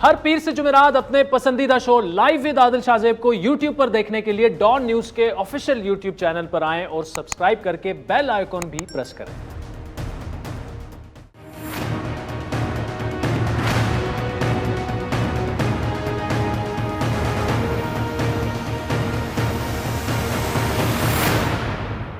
ہر پیر سے جمعرات اپنے پسندیدہ شو لائیو ود عادل شاہ زیب کو یوٹیوب پر دیکھنے کے لیے ڈان نیوز کے آفیشیل یوٹیوب چینل پر آئیں اور سبسکرائب کر کے بیل آئیکن بھی پریس کریں۔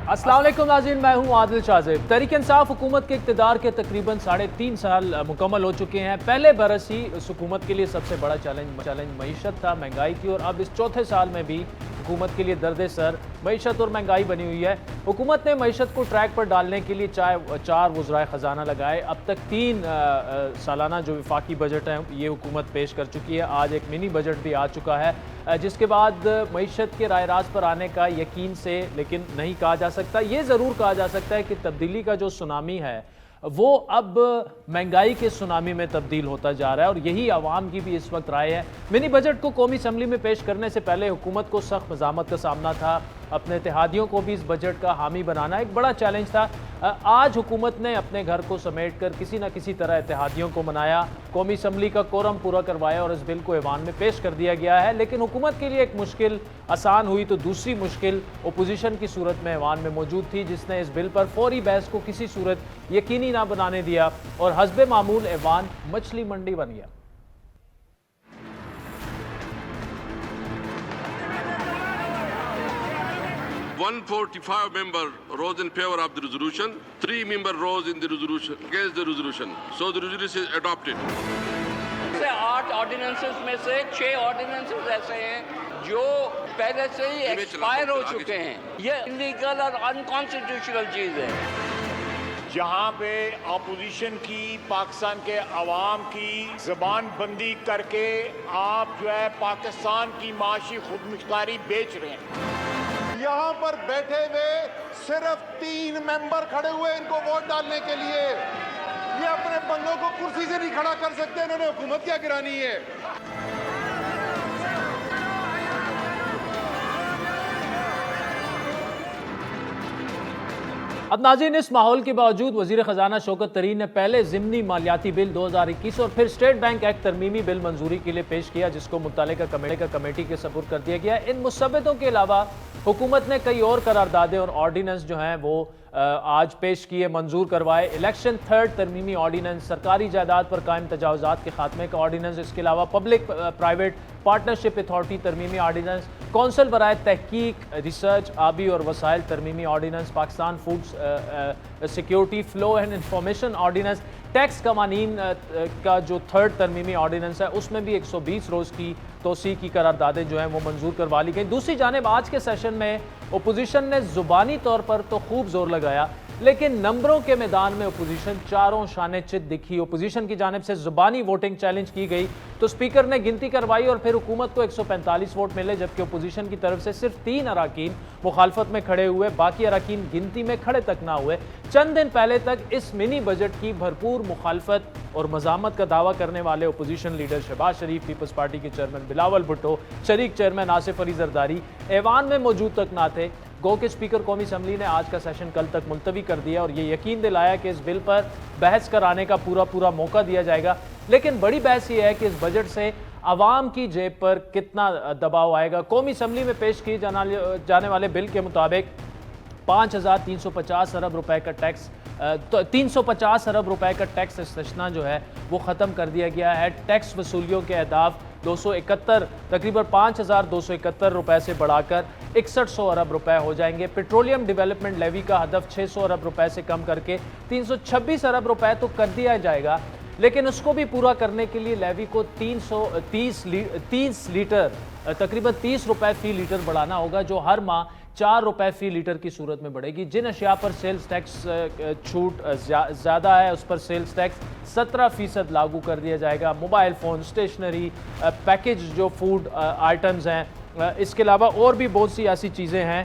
السلام علیکم ناظرین، میں ہوں عادل شاہ زیب۔ تحریک انصاف حکومت کے اقتدار کے تقریباً 3.5 سال مکمل ہو چکے ہیں۔ پہلے برس ہی اس حکومت کے لیے سب سے بڑا چیلنج معیشت تھا، مہنگائی تھی، اور اب اس چوتھے سال میں بھی حکومت کے لیے درد سر معیشت اور مہنگائی بنی ہوئی ہے۔ حکومت نے معیشت کو ٹریک پر ڈالنے کے لیے 4 وزرائے خزانہ لگائے۔ اب تک 3 سالانہ جو وفاقی بجٹ ہیں یہ حکومت پیش کر چکی ہے۔ آج ایک منی بجٹ بھی آ چکا ہے، جس کے بعد معیشت کے رائے راست پر آنے کا یقین سے لیکن نہیں کہا جا سکتا۔ یہ ضرور کہا جا سکتا ہے کہ تبدیلی کا جو سونامی ہے وہ اب مہنگائی کے سونامی میں تبدیل ہوتا جا رہا ہے، اور یہی عوام کی بھی اس وقت رائے ہے۔ منی بجٹ کو قومی اسمبلی میں پیش کرنے سے پہلے حکومت کو سخت مزاحمت کا سامنا تھا۔ اپنے اتحادیوں کو بھی اس بجٹ کا حامی بنانا ایک بڑا چیلنج تھا۔ آج حکومت نے اپنے گھر کو سمیٹ کر کسی نہ کسی طرح اتحادیوں کو منایا، قومی اسمبلی کا کورم پورا کروایا اور اس بل کو ایوان میں پیش کر دیا گیا ہے۔ لیکن حکومت کے لیے ایک مشکل آسان ہوئی تو دوسری مشکل اپوزیشن کی صورت میں ایوان میں موجود تھی، جس نے اس بل پر فوری بحث کو کسی صورت یقینی نہ بنانے دیا اور حسب معمول ایوان مچھلی منڈی بن گیا۔ 145 members rose in favor of the resolution. 3 members rose in the resolution against the resolution. So the resolution is adopted. 8 ordinances میں سے 6 آرڈیننسز ایسے ہیں جو پہلے سے ہی ایکسپائر ہو چکے ہیں۔ یہ انلیگل اور انکانسٹیٹیوشنل چیز ہے۔ جہاں پہ اپوزیشن کی، پاکستان کے عوام کی زبان بندی کر کے آپ جو ہے پاکستان کی معاشی خود مختاری بیچ رہے ہیں۔ یہاں پر بیٹھے ہوئے صرف 3 ممبر کھڑے ہوئے ان کو ووٹ ڈالنے کے لیے۔ یہ اپنے بندوں کو کرسی سے نہیں کھڑا کر سکتے، انہوں نے حکومت کیا گرانی ہے۔ اب ناظرین، اس ماحول کے باوجود وزیر خزانہ شوکت طرین نے پہلے ضمنی مالیاتی بل 2021 اور پھر اسٹیٹ بینک ایکٹ ترمیمی بل منظوری کے لیے پیش کیا، جس کو متعلقہ کمیٹی کے سپرد کر دیا گیا۔ ان مسودوں کے علاوہ حکومت نے کئی اور قراردادیں اور آرڈیننس جو ہیں وہ آج پیش کیے، منظور کروائے۔ الیکشن 3 ترمیمی آرڈیننس، سرکاری جائیداد پر قائم تجاوزات کے خاتمے کا آرڈیننس، اس کے علاوہ پبلک پرائیویٹ پارٹنرشپ اتھارٹی ترمیمی آرڈیننس، کونسل برائے تحقیق، ریسرچ، آبی اور وسائل ترمیمی ordinance, Pakistan food security flow and information ordinance, tax قوانین کا جو 3 ترمیمی آرڈیننس ہے اس میں بھی 120 روز کی توسیع کی قراردادیں جو ہیں وہ منظور کروا لی گئیں۔ دوسری جانب آج کے سیشن میں اپوزیشن نے زبانی طور پر تو خوب زور لگایا، لیکن نمبروں کے میدان میں اپوزیشن چاروں شانے چت دکھی۔ اپوزیشن کی جانب سے زبانی ووٹنگ چیلنج کی گئی تو اسپیکر نے گنتی کروائی اور پھر حکومت کو 145 ووٹ ملے، جبکہ اپوزیشن کی طرف سے صرف 3 اراکین مخالفت میں کھڑے ہوئے، باقی اراکین گنتی میں کھڑے تک نہ ہوئے۔ چند دن پہلے تک اس منی بجٹ کی بھرپور مخالفت اور مزاحمت کا دعویٰ کرنے والے اپوزیشن لیڈر شہباز شریف، پیپلز پارٹی کے چیئرمین بلاول بھٹو، شریک چیئرمین آصف علی زرداری ایوان میں موجود تک نہ تھے۔ گو کہ اسپیکر قومی اسمبلی نے آج کا سیشن کل تک ملتوی کر دیا اور یہ یقین دلایا کہ اس بل پر بحث کرانے کا پورا موقع دیا جائے گا۔ لیکن بڑی بحث یہ ہے کہ اس بجٹ سے عوام کی جیب پر کتنا دباؤ آئے گا۔ قومی اسمبلی میں پیش کیے جانے والے بل کے مطابق 5350 ارب روپے کا ٹیکس 350 ارب روپے کا ٹیکس استثنا جو ہے وہ ختم کر دیا گیا ہے۔ ٹیکس وصولیوں کے اہداف 271 تقریباً 5271 روپے سے بڑھا کر 6100 ارب روپے ہو جائیں گے۔ پیٹرولیم ڈیولپمنٹ لیوی کا ہدف 600 ارب روپے سے کم کر کے 326 ارب روپے تو کر دیا جائے گا، لیکن اس کو بھی پورا کرنے کے لیے لیوی کو 30 لیٹر تقریباً 30 روپے فی لیٹر بڑھانا ہوگا، جو ہر ماہ 4 روپے فی لیٹر کی صورت میں بڑھے گی۔ جن اشیاء پر سیلز ٹیکس چھوٹ زیادہ ہے اس پر سیلز ٹیکس 17% لاگو کر دیا جائے گا۔ موبائل فون، اسٹیشنری، پیکج جو فوڈ آئٹمز ہیں، اس کے علاوہ اور بھی بہت سی ایسی چیزیں ہیں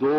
2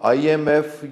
IMF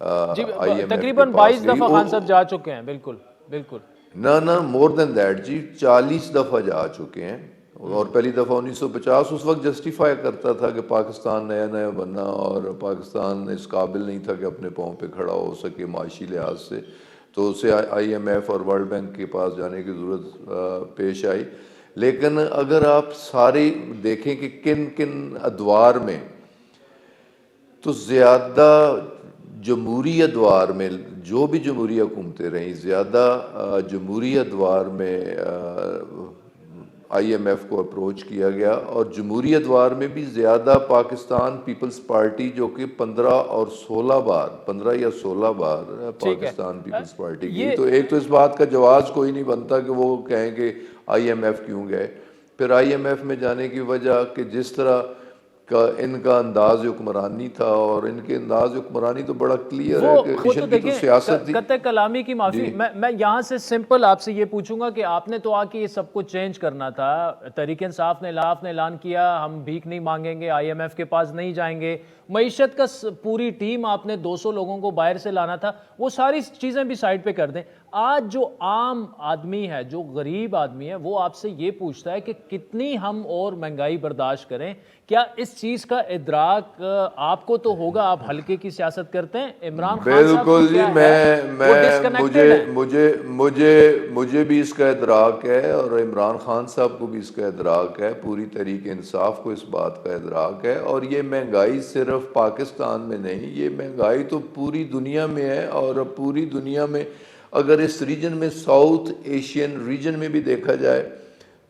جی IMF تقریباً کے پاس 22 دفعہ خان صاحب جا چکے ہیں. بالکل بالکل. نہ مور دین دیٹ جی 40 دفعہ جا چکے ہیں. اور پہلی دفعہ 1950 اس وقت جسٹیفائی کرتا تھا کہ پاکستان نیا نیا بنا اور پاکستان اس قابل نہیں تھا کہ اپنے پاؤں پہ کھڑا ہو سکے معاشی لحاظ سے, تو اسے IMF اور ورلڈ بینک کے پاس جانے کی ضرورت پیش آئی. لیکن اگر آپ سارے دیکھیں کہ کن کن ادوار میں, تو زیادہ جمہوری ادوار میں جو بھی جمہوری حکومتیں رہیں, زیادہ جمہوری ادوار میں IMF کو اپروچ کیا گیا, اور جمہوری ادوار میں بھی زیادہ پاکستان پیپلز پارٹی جو کہ 15 یا 16 بار پاکستان پیپلز پارٹی کی. تو ایک تو اس بات کا جواز کوئی نہیں بنتا کہ وہ کہیں کہ IMF کیوں گئے. پھر IMF میں جانے کی وجہ کہ جس طرح کا ان کا انداز حکمرانی تھا, اور ان کے انداز حکمرانی تو بڑا کلیئر ہے کہ وہ تو دیکھیں سیاست تھی. قطع کلامی کی معافی, میں یہاں سے سمپل آپ سے یہ پوچھوں گا کہ آپ نے تو آ کے یہ سب کچھ چینج کرنا تھا. تحریک انصاف نے اعلان کیا ہم بھیک نہیں مانگیں گے, IMF کے پاس نہیں جائیں گے. معیشت کا پوری ٹیم آپ نے 200 لوگوں کو باہر سے لانا تھا, وہ ساری چیزیں بھی سائڈ پہ کر دیں. آج جو عام آدمی ہے, جو غریب آدمی ہے, وہ آپ سے یہ پوچھتا ہے کہ کتنی ہم اور مہنگائی برداشت کریں. کیا اس چیز کا ادراک آپ کو تو ہوگا, آپ ہلکے کی سیاست کرتے ہیں. عمران خان صاحب بالکل جی, مجھے بھی اس کا ادراک ہے, اور عمران خان صاحب کو بھی اس کا ادراک ہے, پوری تحریک انصاف کو اس بات کا ادراک ہے. اور یہ مہنگائی صرف پاکستان میں نہیں, یہ مہنگائی تو پوری دنیا میں ہے. اور پوری دنیا میں اگر اس ریجن میں, ساؤتھ ایشین ریجن میں بھی دیکھا جائے,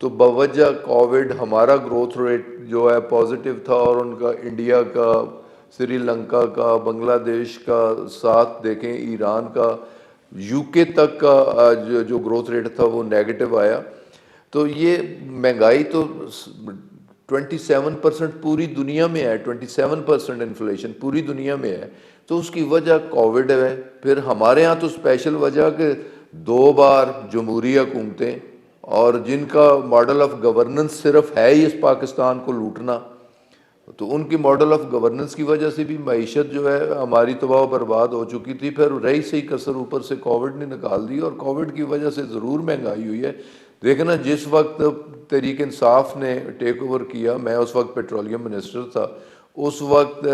تو بوجہ کووڈ ہمارا گروتھ ریٹ جو ہے پازیٹیو تھا, اور ان کا انڈیا کا, سری لنکا کا, بنگلہ دیش کا, ساتھ دیکھیں ایران کا, UK تک کا جو گروتھ ریٹ تھا وہ نیگیٹو آیا. تو یہ مہنگائی تو 27% پوری دنیا میں ہے, 27% انفلیشن پوری دنیا میں ہے. تو اس کی وجہ کووڈ ہے. پھر ہمارے ہاں تو اسپیشل وجہ کہ 2 بار جمہوری حکومتیں, اور جن کا ماڈل آف گورننس صرف ہے ہی اس پاکستان کو لوٹنا, تو ان کی ماڈل آف گورننس کی وجہ سے بھی معیشت جو ہے ہماری تباہ و برباد ہو چکی تھی. پھر رہی صحیح کسر اوپر سے کووڈ نے نکال دی, اور کووڈ کی وجہ سے ضرور مہنگائی ہوئی ہے. دیکھنا جس وقت تحریک انصاف نے ٹیک اوور کیا, میں اس وقت پیٹرولیم منسٹر تھا, اس وقت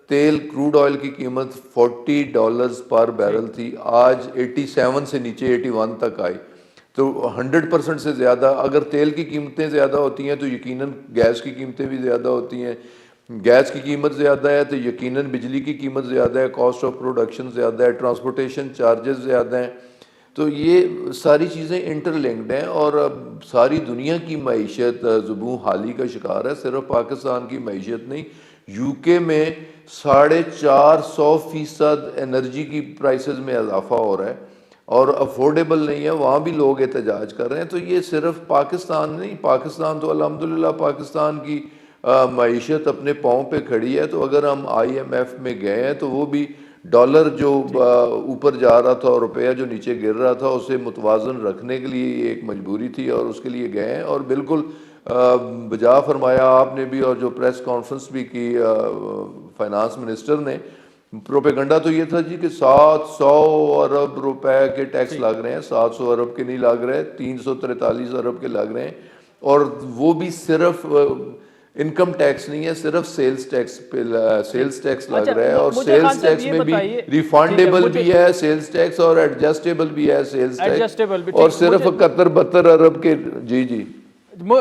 تیل کروڈ آئل کی قیمت $40 پر بیرل تھی, آج 87 سے نیچے 81 تک آئی. تو 100% سے زیادہ. اگر تیل کی قیمتیں زیادہ ہوتی ہیں تو یقیناً گیس کی قیمتیں بھی زیادہ ہوتی ہیں. گیس کی قیمت زیادہ ہے تو یقیناً بجلی کی قیمت زیادہ ہے, کاسٹ آف پروڈکشن زیادہ ہے, ٹرانسپورٹیشن چارجز زیادہ ہیں. تو یہ ساری چیزیں انٹر لنکڈ ہیں, اور ساری دنیا کی معیشت زبوں حالی کا شکار ہے, صرف پاکستان کی معیشت نہیں. UK میں 450% انرجی کی پرائسز میں اضافہ ہو رہا ہے, اور افورڈیبل نہیں ہے, وہاں بھی لوگ احتجاج کر رہے ہیں. تو یہ صرف پاکستان نہیں, پاکستان تو الحمدللہ پاکستان کی معیشت اپنے پاؤں پہ کھڑی ہے. تو اگر ہم IMF میں گئے ہیں تو وہ بھی ڈالر جو اوپر جا رہا تھا اور روپیہ جو نیچے گر رہا تھا, اسے متوازن رکھنے کے لیے یہ ایک مجبوری تھی, اور اس کے لیے گئے ہیں. اور بالکل بجا فرمایا آپ نے بھی, اور جو پریس کانفرنس بھی کی فائنانس منسٹر نے, پروپیگنڈا تو یہ تھا جی کہ 700 ارب روپے کے ٹیکس لگ رہے ہیں. 700 ارب کے نہیں لگ رہے, 343 ارب کے لگ رہے ہیں, اور وہ بھی صرف انکم ٹیکس نہیں ہے, صرف سیلز ٹیکس پہ سیلز ٹیکس لگ رہا ہے. اور سیلز ٹیکس میں بھی ریفنڈیبل بھی ہے سیلز ٹیکس, اور ایڈجسٹیبل بھی ہے سیلز ٹیکس, اور صرف 71-72 ارب کے. جی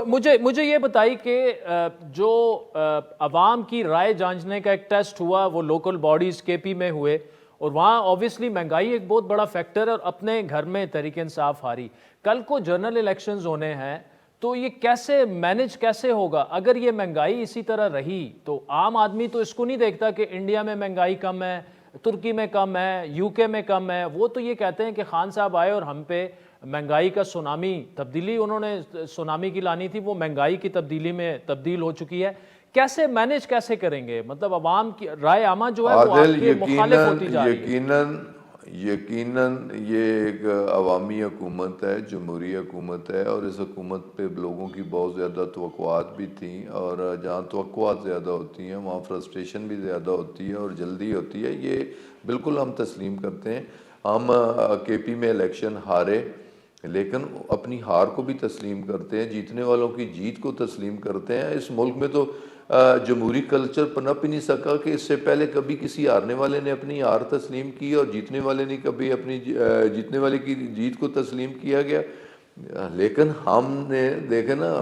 مجھے یہ بتائی کہ جو عوام کی رائے جانچنے کا ایک ٹیسٹ ہوا, وہ لوکل باڈیز KP میں ہوئے, اور وہاں اوبیسلی مہنگائی ایک بہت بڑا فیکٹر ہے, اور اپنے گھر میں تحریک انصاف ہاری. کل کو جنرل الیکشنز ہونے ہیں, تو یہ کیسے مینج کیسے ہوگا؟ اگر یہ مہنگائی اسی طرح رہی تو عام آدمی تو اس کو نہیں دیکھتا کہ انڈیا میں مہنگائی کم ہے, ترکی میں کم ہے, UK میں کم ہے. وہ تو یہ کہتے ہیں کہ خان صاحب آئے اور ہم پہ مہنگائی کا سونامی, تبدیلی انہوں نے سونامی کی لانی تھی, وہ مہنگائی کی تبدیلی میں تبدیل ہو چکی ہے. کیسے مینج کیسے کریں گے؟ مطلب عوام کی رائے عامہ جو ہے وہ آپ کے مخالف ہوتی جا رہی ہے. یقیناً یہ ایک عوامی حکومت ہے، جمہوری حکومت ہے، اور اس حکومت پہ لوگوں کی بہت زیادہ توقعات بھی تھیں، اور جہاں توقعات زیادہ ہوتی ہیں وہاں فرسٹریشن بھی زیادہ ہوتی ہے اور جلدی ہوتی ہے، یہ بالکل ہم تسلیم کرتے ہیں۔ ہم کے پی میں الیکشن ہارے، لیکن اپنی ہار کو بھی تسلیم کرتے ہیں، جیتنے والوں کی جیت کو تسلیم کرتے ہیں۔ اس ملک میں تو جمہوری کلچر پنپ ہی نہیں سکا کہ اس سے پہلے کبھی کسی ہارنے والے نے اپنی ہار تسلیم کی اور جیتنے والے نے کبھی اپنی جیتنے والے کی جیت کو تسلیم کیا گیا۔ لیکن ہم نے دیکھے نا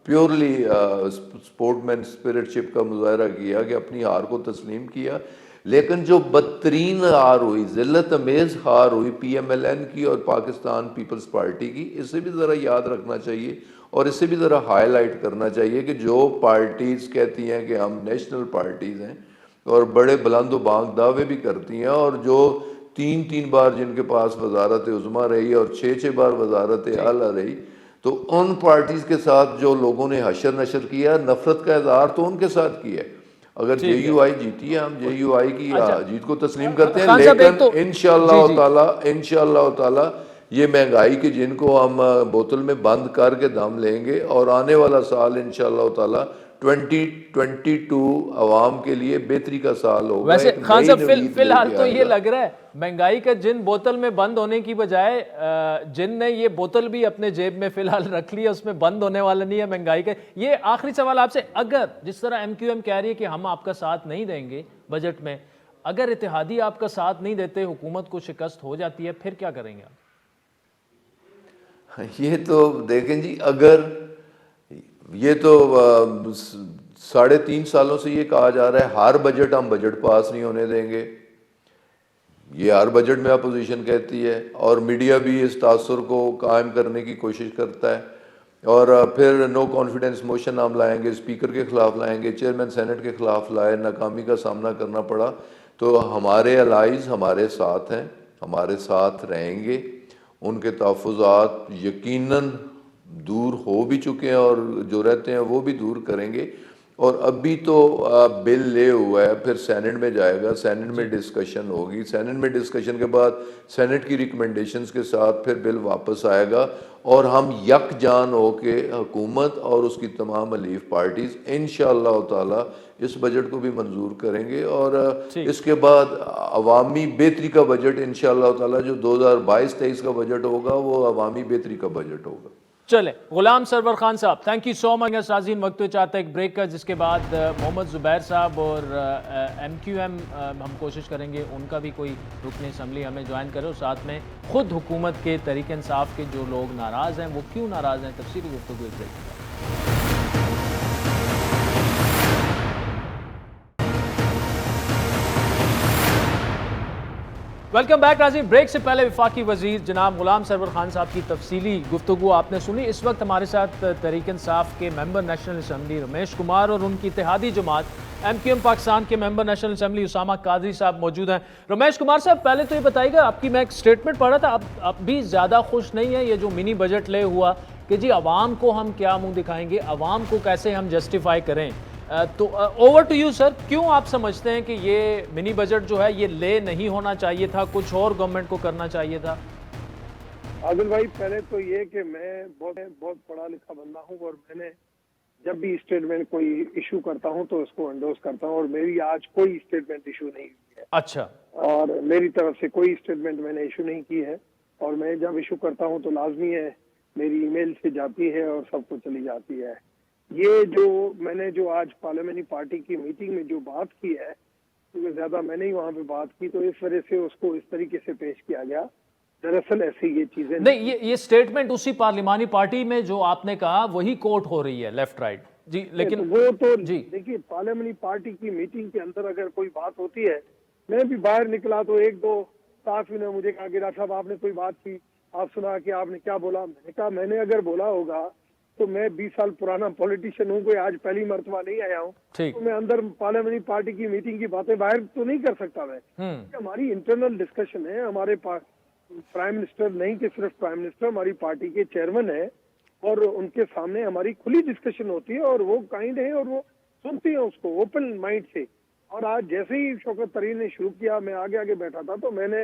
پیورلی سپورٹ مین اسپرٹ شپ کا مظاہرہ کیا کہ اپنی ہار کو تسلیم کیا، لیکن جو بدترین ہار ہوئی، ذلت امیز ہار ہوئی پی ایم ایل این کی اور پاکستان پیپلز پارٹی کی، اسے بھی ذرا یاد رکھنا چاہیے اور اسے بھی ذرا ہائی لائٹ کرنا چاہیے کہ جو پارٹیز کہتی ہیں کہ ہم نیشنل پارٹیز ہیں اور بڑے بلند و بانگ دعوے بھی کرتی ہیں، اور جو تین بار جن کے پاس وزارت عظمیٰ رہی اور 6 بار وزارت اعلیٰ رہی، تو ان پارٹیز کے ساتھ جو لوگوں نے حشر نشر کیا، نفرت کا اظہار تو ان کے ساتھ کیا ہے۔ اگر جے یو آئی جیتی ہے، ہم جے یو آئی کی جیت کو تسلیم کرتے ہیں، لیکن انشاءاللہ تعالی یہ مہنگائی کے جن کو ہم بوتل میں بند کر کے دم لیں گے، اور آنے والا سال انشاءاللہ تعالی 2022 عوام کے لیے بہتری کا سال ہوگا۔ ویسے خان صاحب فی الحال تو یہ لگ رہا ہے مہنگائی کا جن بوتل میں بند ہونے کی بجائے جن نے یہ بوتل بھی اپنے جیب میں فی الحال رکھ لی ہے، اس میں بند ہونے والا نہیں ہے مہنگائی کا۔ یہ آخری سوال آپ سے، اگر جس طرح ایم کیو ایم کہہ رہی ہے کہ ہم آپ کا ساتھ نہیں دیں گے بجٹ میں، اگر اتحادی آپ کا ساتھ نہیں دیتے، حکومت کو شکست ہو جاتی ہے، پھر کیا کریں گے آپ؟ یہ تو دیکھیں جی، اگر یہ تو 3.5 سالوں سے یہ کہا جا رہا ہے ہر بجٹ ہم بجٹ پاس نہیں ہونے دیں گے، یہ ہر بجٹ میں اپوزیشن کہتی ہے، اور میڈیا بھی اس تاثر کو قائم کرنے کی کوشش کرتا ہے، اور پھر نو کانفیڈنس موشن ہم لائیں گے، اسپیکر کے خلاف لائیں گے، چیئرمین سینٹ کے خلاف لائے، ناکامی کا سامنا کرنا پڑا۔ تو ہمارے الائز ہمارے ساتھ ہیں، ہمارے ساتھ رہیں گے، ان کے تحفظات یقیناً دور ہو بھی چکے ہیں اور جو رہتے ہیں وہ بھی دور کریں گے۔ اور ابھی تو بل لے ہوا ہے، پھر سینٹ میں جائے گا، سینٹ میں ڈسکشن ہوگی، سینٹ میں ڈسکشن کے بعد سینٹ کی ریکمنڈیشنز کے ساتھ پھر بل واپس آئے گا، اور ہم یکجان ہو کے حکومت اور اس کی تمام حلیف پارٹیز انشاءاللہ تعالی اس بجٹ کو بھی منظور کریں گے، اور اس کے بعد عوامی بہتری کا بجٹ انشاءاللہ تعالی جو 2022-23 کا بجٹ ہوگا وہ عوامی بہتری کا بجٹ ہوگا۔ چلے غلام سرور خان صاحب، تھینک یو سو مچ۔ ناظرین وقت چاہتا ہے ایک بریک کا، جس کے بعد محمد زبیر صاحب اور ایم کیو ایم ہم کوشش کریں گے ان کا بھی کوئی رکن اسمبلی ہمیں جوائن کرے، اور ساتھ میں خود حکومت کے تحریک انصاف کے جو لوگ ناراض ہیں وہ کیوں ناراض ہیں، تفصیلی گفتگو ایک بریک کے بعد۔ ویلکم بیک ناظرین، بریک سے پہلے وفاقی وزیر جناب غلام سرور خان صاحب کی تفصیلی گفتگو آپ نے سنی۔ اس وقت ہمارے ساتھ تحریک انصاف کے ممبر نیشنل اسمبلی رمیش کمار اور ان کی اتحادی جماعت ایم کیو ایم پاکستان کے ممبر نیشنل اسمبلی اسامہ قادری صاحب موجود ہیں۔ رمیش کمار صاحب، پہلے تو یہ بتائیے گا، آپ کی میں ایک سٹیٹمنٹ پڑھ رہا تھا، اب بھی زیادہ خوش نہیں ہے یہ جو منی بجٹ لے ہوا کہ جی عوام کو ہم کیا منہ دکھائیں گے، عوام کو کیسے ہم جسٹیفائی کریں، تو اوور ٹو یو سر، کیوں آپ سمجھتے ہیں کہ یہ منی بجٹ جو ہے یہ لے نہیں ہونا چاہیے تھا، کچھ اور گورنمنٹ کو کرنا چاہیے تھا؟ عادل بھائی، پہلے تو یہ کہ میں بہت پڑھا لکھا بندہ ہوں، اور میں نے جب بھی اسٹیٹمنٹ کوئی ایشو کرتا ہوں تو اس کو انڈورس کرتا ہوں، اور میری آج کوئی اسٹیٹمنٹ ایشو نہیں ہوئی ہے۔ اچھا، اور میری طرف سے کوئی اسٹیٹمنٹ میں نے ایشو نہیں کی ہے، اور میں جب ایشو کرتا ہوں تو لازمی ہے میری ای میل سے جاتی ہے اور سب کو چلی جاتی ہے۔ یہ جو میں نے جو آج پارلیمنٹری پارٹی کی میٹنگ میں جو بات کی ہے، کیونکہ زیادہ میں نے ہی وہاں پہ بات کی، تو اس وجہ سے اس کو اس طریقے سے پیش کیا گیا۔ دراصل ایسی یہ چیزیں نہیں، یہ سٹیٹمنٹ اسی پارلیمانی پارٹی میں جو آپ نے کہا وہی کوٹ ہو رہی ہے لیفٹ رائٹ جی، لیکن وہ تو جی دیکھیے، پارلیمنٹری پارٹی کی میٹنگ کے اندر اگر کوئی بات ہوتی ہے، میں بھی باہر نکلا تو 1-2 صحافی نے مجھے کہا کہ ڈاکٹر صاحب آپ نے کوئی بات کی، آپ سنا کہ آپ نے کیا بولا۔ میں نے کہا میں نے اگر بولا ہوگا تو میں 20 سال پرانا پولیٹیشین ہوں، کوئی آج پہلی مرتبہ نہیں آیا ہوں، تو میں اندر پارلیمنٹری پارٹی کی میٹنگ کی باتیں باہر تو نہیں کر سکتا۔ میں ہماری انٹرنل ڈسکشن ہے، ہمارے پاس پرائم منسٹر نہیں کہ صرف پرائم منسٹر ہماری پارٹی کے چیئرمین ہیں، اور ان کے سامنے ہماری کھلی ڈسکشن ہوتی ہے، اور وہ کائنڈ ہیں اور وہ سنتی ہیں اس کو اوپن مائنڈ سے۔ اور آج جیسے ہی شوکت ترین نے شروع کیا، میں آگے بیٹھا تھا تو میں نے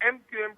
MQM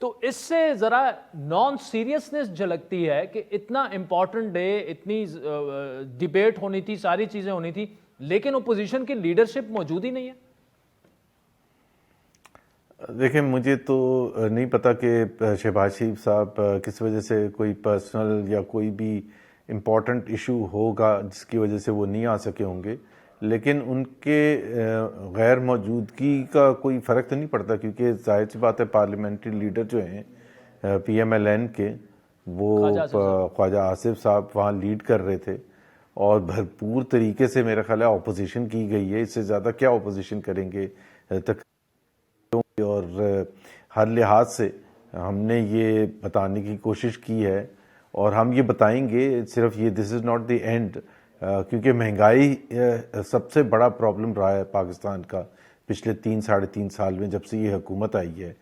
تو اس سے ذرا نان سیریسنس جھلکتی ہے کہ اتنا امپورٹنٹ ڈے، اتنی ڈیبیٹ ہونی تھی، ساری چیزیں ہونی تھی، لیکن اپوزیشن کی لیڈرشپ موجود ہی نہیں ہے. دیکھیں مجھے تو نہیں پتا کہ شہباز شریف صاحب کس وجہ سے کوئی پرسنل یا کوئی بھی امپورٹنٹ ایشو ہوگا جس کی وجہ سے وہ نہیں آ سکے ہوں گے، لیکن ان کے غیر موجودگی کا کوئی فرق تو نہیں پڑتا، کیونکہ ظاہر سی بات ہے پارلیمنٹری لیڈر جو ہیں پی ایم ایل این کے، وہ خواجہ آصف صاحب وہاں لیڈ کر رہے تھے اور بھرپور طریقے سے میرا خیال ہے اپوزیشن کی گئی ہے. اس سے زیادہ کیا اپوزیشن کریں گے؟ اور ہر لحاظ سے ہم نے یہ بتانے کی کوشش کی ہے اور ہم یہ بتائیں گے، صرف یہ دس از ناٹ دی اینڈ، کیونکہ مہنگائی سب سے بڑا پرابلم رہا ہے پاکستان کا پچھلے 3-3.5 سال میں جب سے یہ حکومت آئی ہے.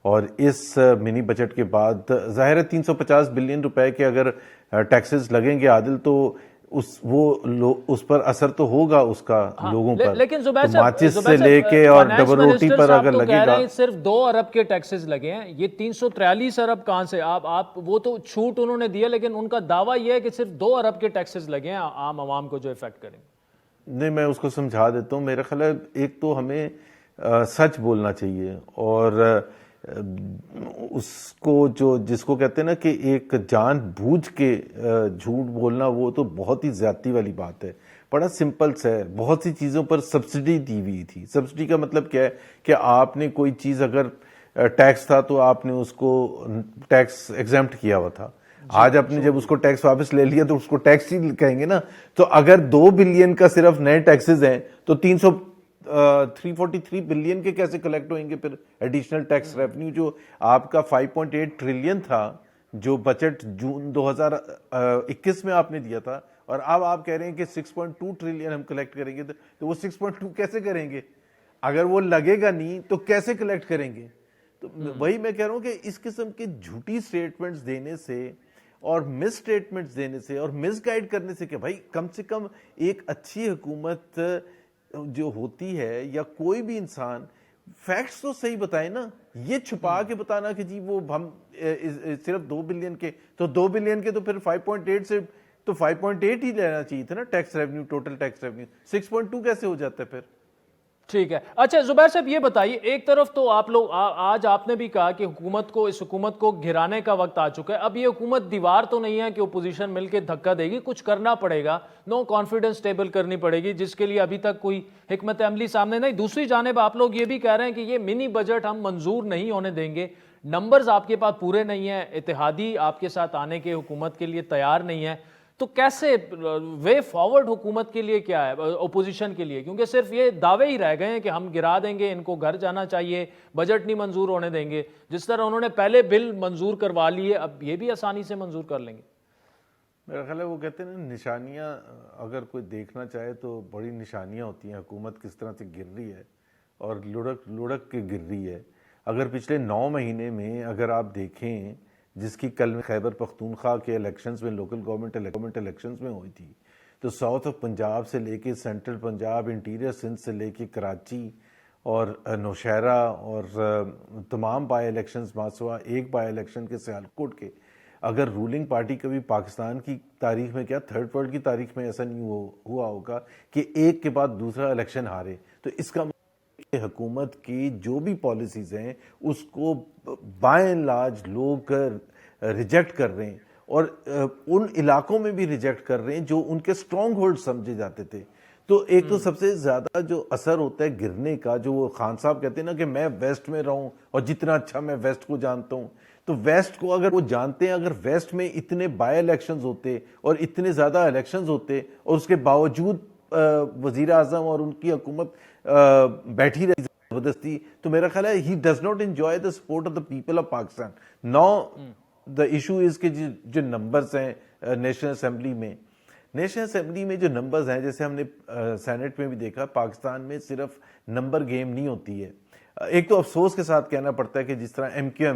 اور اس منی بجٹ کے بعد ظاہر ہے 350 بلین روپے کے اگر ٹیکسز لگیں گے عادل تو اس پر اثر تو ہوگا اس کا لوگوں پر، لیکن زبیر صاحب ماچس سے لے کے اور ڈبل روٹی پر اگر لگے گا. صرف 2 ارب کے ٹیکسز لگے ہیں، یہ 343 ارب کہاں سے؟ آپ وہ تو چھوٹ انہوں نے دیا، لیکن ان کا دعویٰ یہ ہے کہ صرف 2 ارب کے ٹیکسز لگے ہیں عام عوام کو جو افیکٹ کریں. نہیں، میں اس کو سمجھا دیتا ہوں. میرا خیال ہے ایک تو ہمیں سچ بولنا چاہیے، اور اس کو جس کو کہتے ہیں نا کہ ایک جان بوجھ کے جھوٹ بولنا، وہ تو بہت ہی زیادتی والی بات ہے. بڑا سمپل سا ہے، بہت سی چیزوں پر سبسڈی دی ہوئی تھی. سبسڈی کا مطلب کیا ہے کہ آپ نے کوئی چیز اگر ٹیکس تھا تو آپ نے اس کو ٹیکس ایگزمپٹ کیا ہوا تھا. آج آپ نے جب اس کو ٹیکس واپس لے لیا تو اس کو ٹیکس ہی کہیں گے نا. تو اگر 2 بلین کا صرف نئے ٹیکسز ہیں تو 343 بلین کے کیسے کلیکٹ ہوئیں گے پھر ایڈیشنل ٹیکس ریونیو؟ جو آپ کا 5.8 ٹریلین تھا جو بجٹ جون 2021 میں آپ نے دیا تھا، اور اب آپ کہہ رہے ہیں کہ 6.2 ٹریلین ہم کلیکٹ کریں گے، تو وہ 6.2 کیسے کریں گے؟ اگر وہ لگے گا نہیں تو کیسے کلیکٹ کریں گے؟ تو وہی میں کہہ رہا ہوں کہ اس قسم کی جھوٹی سٹیٹمنٹس دینے سے اور مس سٹیٹمنٹس دینے سے اور مس گائیڈ کرنے سے، کہ بھائی کم سے کم ایک اچھی حکومت جو ہوتی ہے یا کوئی بھی انسان فیکٹس تو صحیح بتائے نا. یہ چھپا کے بتانا کہ جی وہ ہم صرف 2 بلین کے، تو 2 بلین کے تو پھر 5.8 سے تو 5.8 ہی لینا چاہیے تھا نا tax revenue, total tax revenue. 6.2 کیسے ہو جاتا ہے پھر؟ ٹھیک ہے. اچھا زبیر صاحب یہ بتائیے، ایک طرف تو آپ لوگ آج آپ نے بھی کہا کہ اس حکومت کو گرانے کا وقت آ چکا ہے. اب یہ حکومت دیوار تو نہیں ہے کہ اپوزیشن مل کے دھکا دے گی، کچھ کرنا پڑے گا، نو کانفیڈنس ٹیبل کرنی پڑے گی، جس کے لیے ابھی تک کوئی حکمت عملی سامنے نہیں. دوسری جانب آپ لوگ یہ بھی کہہ رہے ہیں کہ یہ منی بجٹ ہم منظور نہیں ہونے دیں گے، نمبرز آپ کے پاس پورے نہیں ہیں، اتحادی آپ کے ساتھ آنے کے حکومت کے لیے تیار نہیں ہے. تو کیسے وے فارورڈ حکومت کے لیے کیا ہے اپوزیشن کے لیے؟ کیونکہ صرف یہ دعوے ہی رہ گئے ہیں کہ ہم گرا دیں گے، ان کو گھر جانا چاہیے، بجٹ نہیں منظور ہونے دیں گے. جس طرح انہوں نے پہلے بل منظور کروا لیے، اب یہ بھی آسانی سے منظور کر لیں گے. میرا خیال ہے وہ کہتے ہیں نا نشانیاں اگر کوئی دیکھنا چاہے تو بڑی نشانیاں ہوتی ہیں حکومت کس طرح سے گر رہی ہے اور لڑک کے گر رہی ہے. اگر پچھلے 9 مہینے میں اگر آپ دیکھیں، جس کی کل خیبر پختونخوا کے الیکشنز میں، لوکل گورنمنٹ الیکشنز میں ہوئی تھی، تو ساؤتھ آف پنجاب سے لے کے سینٹرل پنجاب، انٹیریئر سندھ سے لے کے کراچی اور نوشہرہ اور تمام بائی الیکشنز، ماسوا ایک بائی الیکشن کے سیالکوٹ کے، اگر رولنگ پارٹی کبھی پاکستان کی تاریخ میں کیا تھرڈ ورلڈ کی تاریخ میں ایسا نہیں ہوا ہوگا کہ ایک کے بعد دوسرا الیکشن ہارے. تو اس کا حکومت کی جو بھی پالیسیز ہیں اس کو بائی اینڈ لارج لوگ ریجیکٹ کر رہے ہیں، اور ان علاقوں میں بھی ریجیکٹ کر رہے ہیں جو ان کے سٹرونگ ہولڈ سمجھے جاتے تھے. تو ایک تو سب سے زیادہ جو اثر ہوتا ہے گرنے کا، جو وہ خان صاحب کہتے ہیں نا کہ میں ویسٹ میں رہوں اور جتنا اچھا میں ویسٹ کو جانتا ہوں، تو ویسٹ کو اگر وہ جانتے ہیں، اگر ویسٹ میں اتنے بائی الیکشنز ہوتے اور اتنے زیادہ الیکشنز ہوتے اور اس کے باوجود وزیر اعظم اور ان کی حکومت بیٹھی رہی زبردستی، تو میرا خیال ہے he does not enjoy the support of the people of Pakistan. Now the issue is کہ جو نمبرز ہیں نیشنل اسمبلی میں جو نمبرز ہیں، جیسے ہم نے سینٹ میں بھی دیکھا، پاکستان میں صرف نمبر گیم نہیں ہوتی ہے. ایک تو افسوس کے ساتھ کہنا پڑتا ہے کہ جس طرح ایم کیو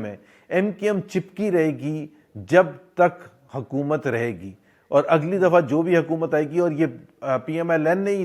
ایم چپکی رہے گی جب تک حکومت رہے گی، اور اگلی دفعہ جو بھی حکومت آئے گی، اور یہ پی ایم ایل این نے ہی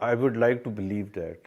I would like to believe that,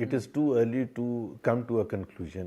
it is too early to come to a conclusion.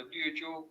WHO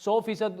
100%